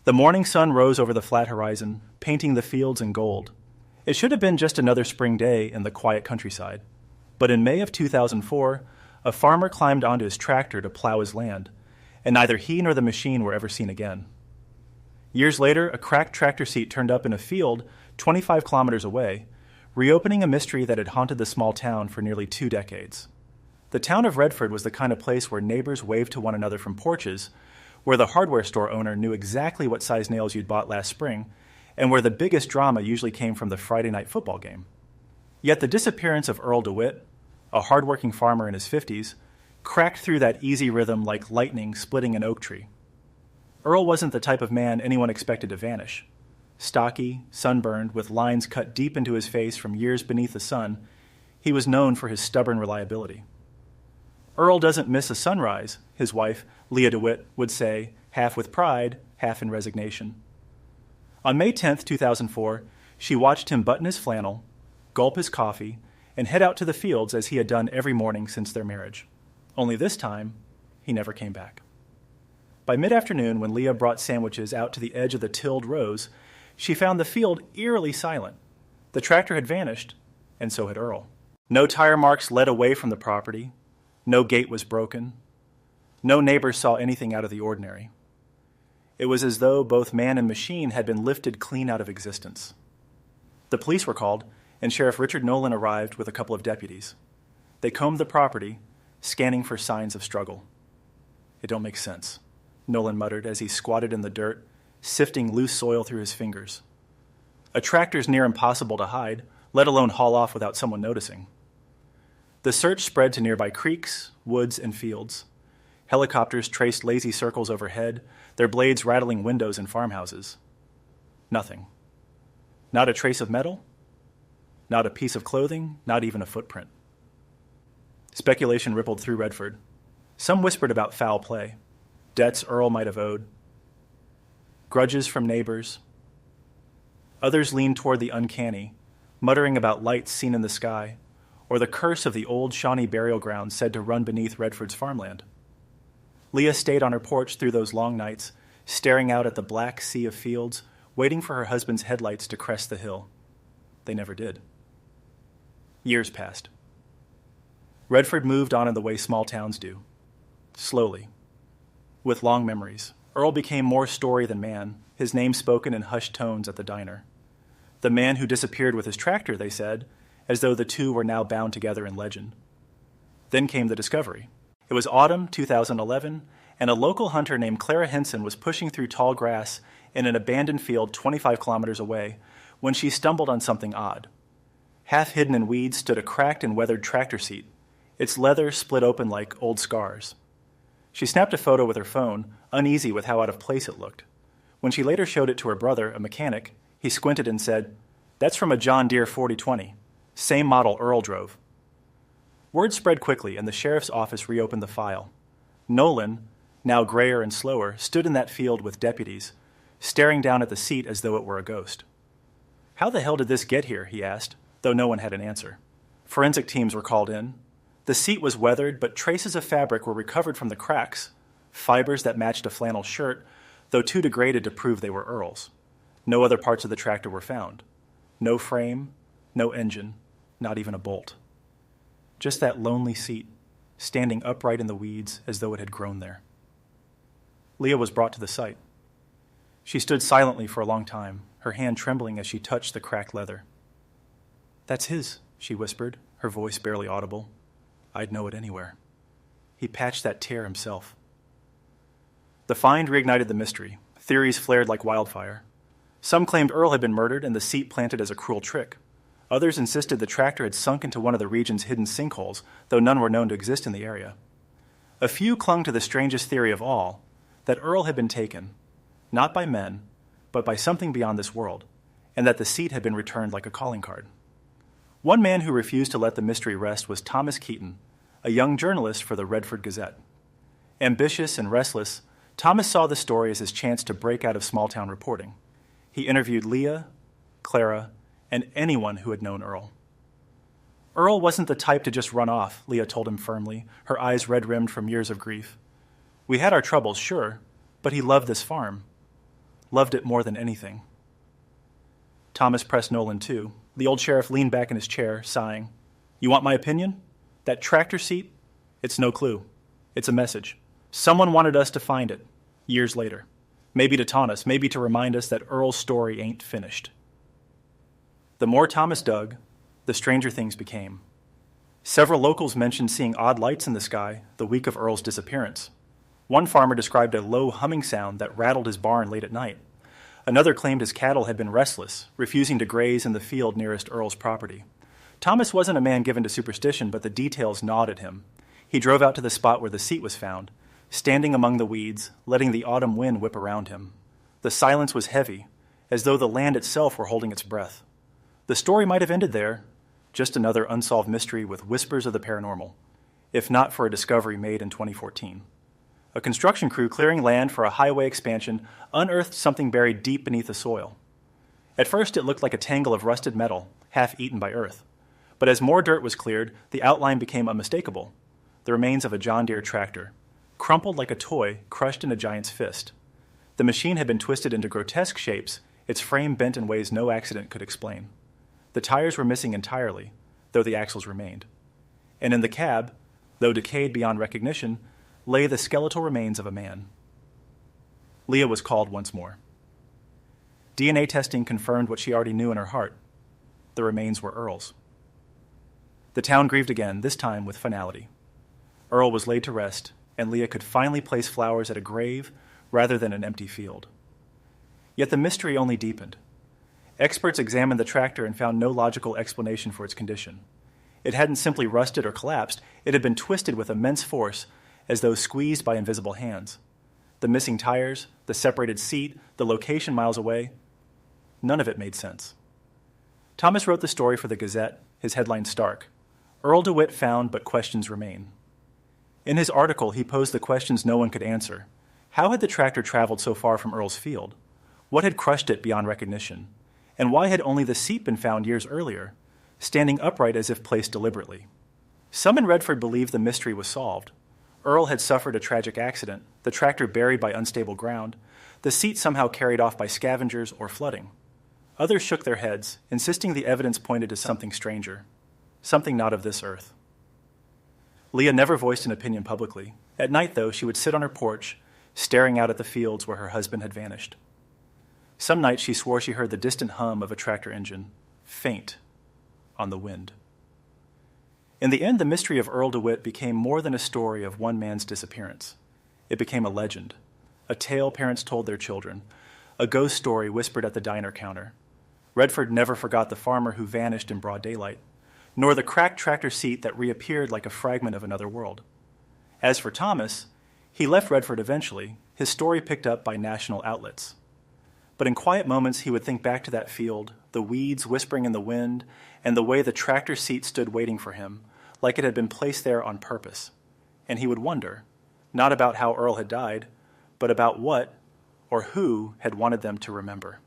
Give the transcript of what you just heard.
The morning sun rose over the flat horizon, painting the fields in gold. It should have been just another spring day in the quiet countryside. But in May of 2004, a farmer climbed onto his tractor to plow his land, and neither he nor the machine were ever seen again. Years later, a cracked tractor seat turned up in a field 25 kilometers away, reopening a mystery that had haunted the small town for nearly 2 decades. The town of Redford was the kind of place where neighbors waved to one another from porches, where the hardware store owner knew exactly what size nails you'd bought last spring, and where the biggest drama usually came from the Friday night football game. Yet the disappearance of Earl DeWitt, a hardworking farmer in his 50s, cracked through that easy rhythm like lightning splitting an oak tree. Earl wasn't the type of man anyone expected to vanish. Stocky, sunburned, with lines cut deep into his face from years beneath the sun, he was known for his stubborn reliability. Earl doesn't miss a sunrise, his wife, Leah DeWitt, would say, half with pride, half in resignation. On May 10, 2004, she watched him button his flannel, gulp his coffee, and head out to the fields as he had done every morning since their marriage. Only this time, he never came back. By mid-afternoon, when Leah brought sandwiches out to the edge of the tilled rows, she found the field eerily silent. The tractor had vanished, and so had Earl. No tire marks led away from the property. No gate was broken. No neighbors saw anything out of the ordinary. It was as though both man and machine had been lifted clean out of existence. The police were called, and Sheriff Richard Nolan arrived with a couple of deputies. They combed the property, scanning for signs of struggle. "It don't make sense," Nolan muttered as he squatted in the dirt, sifting loose soil through his fingers. A tractor's near impossible to hide, let alone haul off without someone noticing. The search spread to nearby creeks, woods, and fields. Helicopters traced lazy circles overhead, their blades rattling windows in farmhouses. Nothing. Not a trace of metal. Not a piece of clothing, not even a footprint. Speculation rippled through Redford. Some whispered about foul play, debts Earl might have owed, grudges from neighbors. Others leaned toward the uncanny, muttering about lights seen in the sky, or the curse of the old Shawnee burial ground said to run beneath Redford's farmland. Leah stayed on her porch through those long nights, staring out at the black sea of fields, waiting for her husband's headlights to crest the hill. They never did. Years passed. Redford moved on in the way small towns do. Slowly. With long memories. Earl became more story than man, his name spoken in hushed tones at the diner. The man who disappeared with his tractor, they said, as though the two were now bound together in legend. Then came the discovery. It was autumn 2011, and a local hunter named Clara Henson was pushing through tall grass in an abandoned field 25 kilometers away when she stumbled on something odd. Half hidden in weeds stood a cracked and weathered tractor seat, its leather split open like old scars. She snapped a photo with her phone, uneasy with how out of place it looked. When she later showed it to her brother, a mechanic, he squinted and said, "That's from a John Deere 4020. Same model Earl drove." Word spread quickly, and the sheriff's office reopened the file. Nolan, now grayer and slower, stood in that field with deputies, staring down at the seat as though it were a ghost. "How the hell did this get here?" he asked, though no one had an answer. Forensic teams were called in. The seat was weathered, but traces of fabric were recovered from the cracks, fibers that matched a flannel shirt, though too degraded to prove they were Earl's. No other parts of the tractor were found. No frame, no engine, not even a bolt. Just that lonely seat, standing upright in the weeds as though it had grown there. Leah was brought to the site. She stood silently for a long time, her hand trembling as she touched the cracked leather. "That's his," she whispered, her voice barely audible. "I'd know it anywhere. He patched that tear himself." The find reignited the mystery. Theories flared like wildfire. Some claimed Earl had been murdered and the seat planted as a cruel trick. Others insisted the tractor had sunk into one of the region's hidden sinkholes, though none were known to exist in the area. A few clung to the strangest theory of all, that Earl had been taken, not by men, but by something beyond this world, and that the seat had been returned like a calling card. One man who refused to let the mystery rest was Thomas Keaton, a young journalist for the Redford Gazette. Ambitious and restless, Thomas saw the story as his chance to break out of small-town reporting. He interviewed Leah, Clara, and anyone who had known Earl. Earl wasn't the type to just run off, Leah told him firmly, her eyes red-rimmed from years of grief. "We had our troubles, sure, but he loved this farm. loved it more than anything. Thomas pressed Nolan, too. The old sheriff leaned back in his chair, sighing. You want my opinion? That tractor seat? It's no clue. It's a message. Someone wanted us to find it, years later. Maybe to taunt us, maybe to remind us that Earl's story ain't finished. The more Thomas dug, the stranger things became. Several locals mentioned seeing odd lights in the sky the week of Earl's disappearance. One farmer described a low humming sound that rattled his barn late at night. Another claimed his cattle had been restless, refusing to graze in the field nearest Earl's property. Thomas wasn't a man given to superstition, but the details gnawed at him. He drove out to the spot where the seat was found, standing among the weeds, letting the autumn wind whip around him. The silence was heavy, as though the land itself were holding its breath. The story might have ended there, just another unsolved mystery with whispers of the paranormal, if not for a discovery made in 2014. A construction crew clearing land for a highway expansion unearthed something buried deep beneath the soil. At first, it looked like a tangle of rusted metal, half eaten by earth. But as more dirt was cleared, the outline became unmistakable. The remains of a John Deere tractor, crumpled like a toy crushed in a giant's fist. The machine had been twisted into grotesque shapes, its frame bent in ways no accident could explain. The tires were missing entirely, though the axles remained. And in the cab, though decayed beyond recognition, lay the skeletal remains of a man. Leah was called once more. DNA testing confirmed what she already knew in her heart. The remains were Earl's. The town grieved again, this time with finality. Earl was laid to rest, and Leah could finally place flowers at a grave rather than an empty field. Yet the mystery only deepened. Experts examined the tractor and found no logical explanation for its condition. It hadn't simply rusted or collapsed, it had been twisted with immense force, as though squeezed by invisible hands. The missing tires, the separated seat, the location miles away, none of it made sense. Thomas wrote the story for the Gazette, his headline stark. Earl DeWitt found, but questions remain. In his article, he posed the questions no one could answer. How had the tractor traveled so far from Earl's field? What had crushed it beyond recognition? And why had only the seat been found years earlier, standing upright as if placed deliberately? Some in Redford believed the mystery was solved. Earl had suffered a tragic accident, the tractor buried by unstable ground, the seat somehow carried off by scavengers or flooding. Others shook their heads, insisting the evidence pointed to something stranger, something not of this earth. Leah never voiced an opinion publicly. At night, though, she would sit on her porch, staring out at the fields where her husband had vanished. Some nights she swore she heard the distant hum of a tractor engine, faint, on the wind. In the end, the mystery of Earl DeWitt became more than a story of one man's disappearance. It became a legend, a tale parents told their children, a ghost story whispered at the diner counter. Redford never forgot the farmer who vanished in broad daylight, nor the cracked tractor seat that reappeared like a fragment of another world. As for Thomas, he left Redford eventually, his story picked up by national outlets. But in quiet moments, he would think back to that field, the weeds whispering in the wind, and the way the tractor seat stood waiting for him, like it had been placed there on purpose. And he would wonder, not about how Earl had died, but about what or who had wanted them to remember.